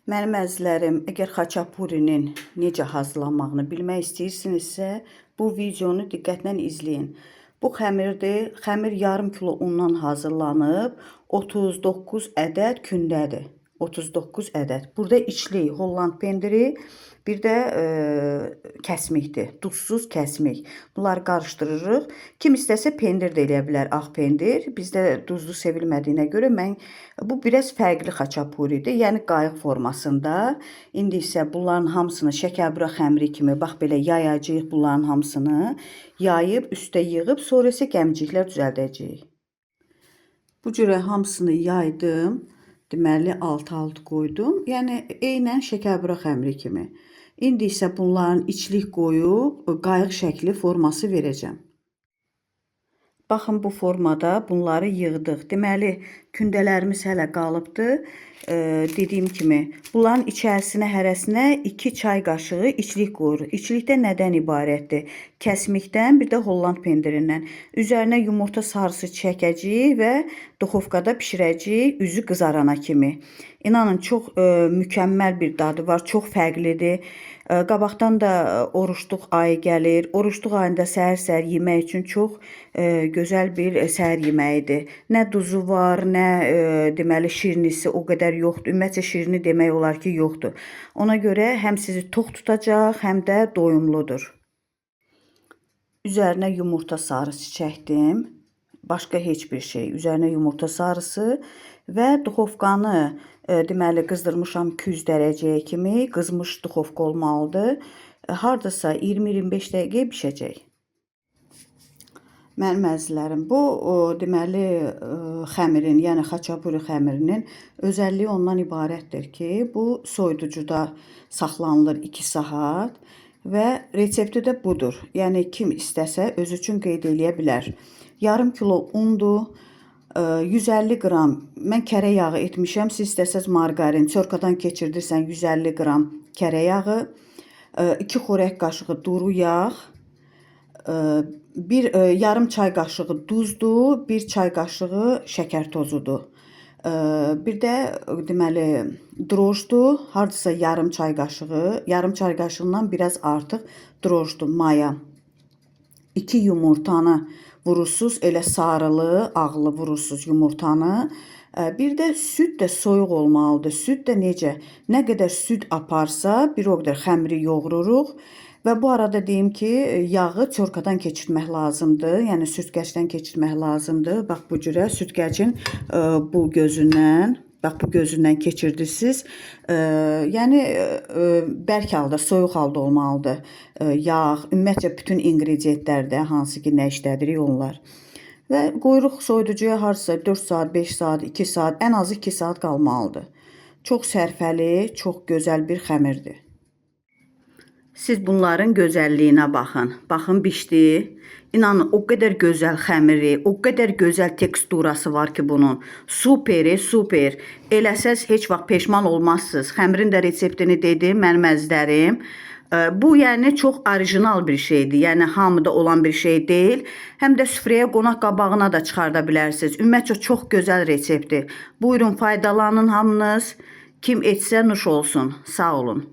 Mənim əzizlərim, əgər xaçapurinin necə hazırlanmağını bilmək istəyirsinizsə, bu videonu diqqətlə izləyin. Bu xəmirdir. Xəmir yarım kilo undan hazırlanıb, 39 ədəd kündədir. 39 ədəd. Burada içli Holland pendiri, bir də kəsmikdir. Duzsuz kəsmik. Bunları qarışdırırıq. Kim istəsə pendir də eləyə bilər, ağ pendir. Bizdə duzlu sevilmədiyinə görə bu biraz fərqli xaçapuridir. Yəni qayıq formasında. İndi isə bunların hamısını şəkərbura xəmiri kimi bax belə yayacağıq bunların hamısını. Yayıb üstə yığıb sonra isə gəmciklər düzəldəcəyik. Bu cürə hamısını yaydım. Deməli alt-alt qoydum. Yəni eynən şəkərbura xəmiri kimi. İndi isə bunların içlik qoyub qayıq şəkli forması verəcəm. Baxın bu formada bunları yığdıq. Deməli kündələrimiz hələ qalıbdır. Dediyim kimi bunların içərisinə hərəsinə 2 çay qaşığı içlik qoyuruq. İçlik də nədən ibarətdir? Kəsmikdən, bir də Holland pendirindən. Üzərinə yumurta sarısı çəkəcəyik və duxovkada bişirəcəyik üzü qızarana kimi. İnanın çox mükəmməl bir dadı var, çox fərqlidir. Qabaqdan da oruçluq ayı gəlir. Oruçluq ayında səhər-səhər yemək üçün çox gözəl bir səhər yeməyidir. Nə duzu var, nə deməli şirinisi o qədər yoxdur. Ümumiyyətcə şirini demək olar ki, yoxdur. Ona görə həm sizi tox tutacaq, həm də doyumludur. Üzərinə yumurta sarısı çəkdim. Başqa heç bir şey. Üzərinə yumurta sarısı və duxovkanı deməli qızdırmışam 200 dərəcəyə kimi. Qızmış duxovka olmalıdır. Hardasa 20-25 dəqiqə bişəcək. Mənim əzizlərim, bu deməli xəmirin, yəni xaçapuri xəmirinin özəlliyi ondan ibarətdir ki, bu soyuducuda saxlanılır 2 saat və resepti də budur. Yəni kim istəsə özü üçün qeyd eləyə bilər. Yarım kilo undur, 150 qram, mən kərə yağı etmişəm, siz istəsəz margarin, çorkadan keçirdirsən 150 qram kərə yağı, 2 xörək qaşığı duru yağ, yarım çay qaşığı duzdur, 1 çay qaşığı şəkər tozudur. Bir də deməli drojdur, hardasa yarım çay qaşığından biraz artıq drojdur, maya. 2 yumurtanı vurursunuz, elə sarılı, ağlı vurursunuz yumurtanı. Bir də süd də soyuq olmalıdır. Süd də necə? Nə qədər süd aparsa, bir o qədər xəmiri yoğururuq. Və bu arada deyim ki, yağı çorkadan keçirmək lazımdır. Yəni süzgəcdən keçirmək lazımdır. Bax bu cürə süzgəcin bu gözündən, bax bu gözündən keçirdirsiniz. Yəni bərk halda, soyuq halda olmalıdır. Yağ, ümumiyyətcə bütün ingrediyentlərdə hansı ki nə işlədirik onlar. Və qoyuruq soyuducuya harca 4 saat, 5 saat, 2 saat, ən azı 2 saat qalmalıdır. Çox sərfəli, çox gözəl bir xəmirdir. Siz bunların gözəlliyinə baxın. Baxın bişdi. İnanın o qədər gözəl xəmiri, o qədər gözəl teksturası var ki bunun. Super, super. Eləsəz heç vaxt peşman olmazsınız. Xəmirin də reseptini dedim mənim əzizlərim. Bu yəni çox orijinal bir şeydir. Yəni hamıda olan bir şey deyil. Həm də süfrəyə qonaq qabağına da çıxarda bilərsiniz. Ümumiyyətcə çox gözəl reseptdir. Buyurun faydalanın hamınız. Kim etsə nuş olsun. Sağ olun.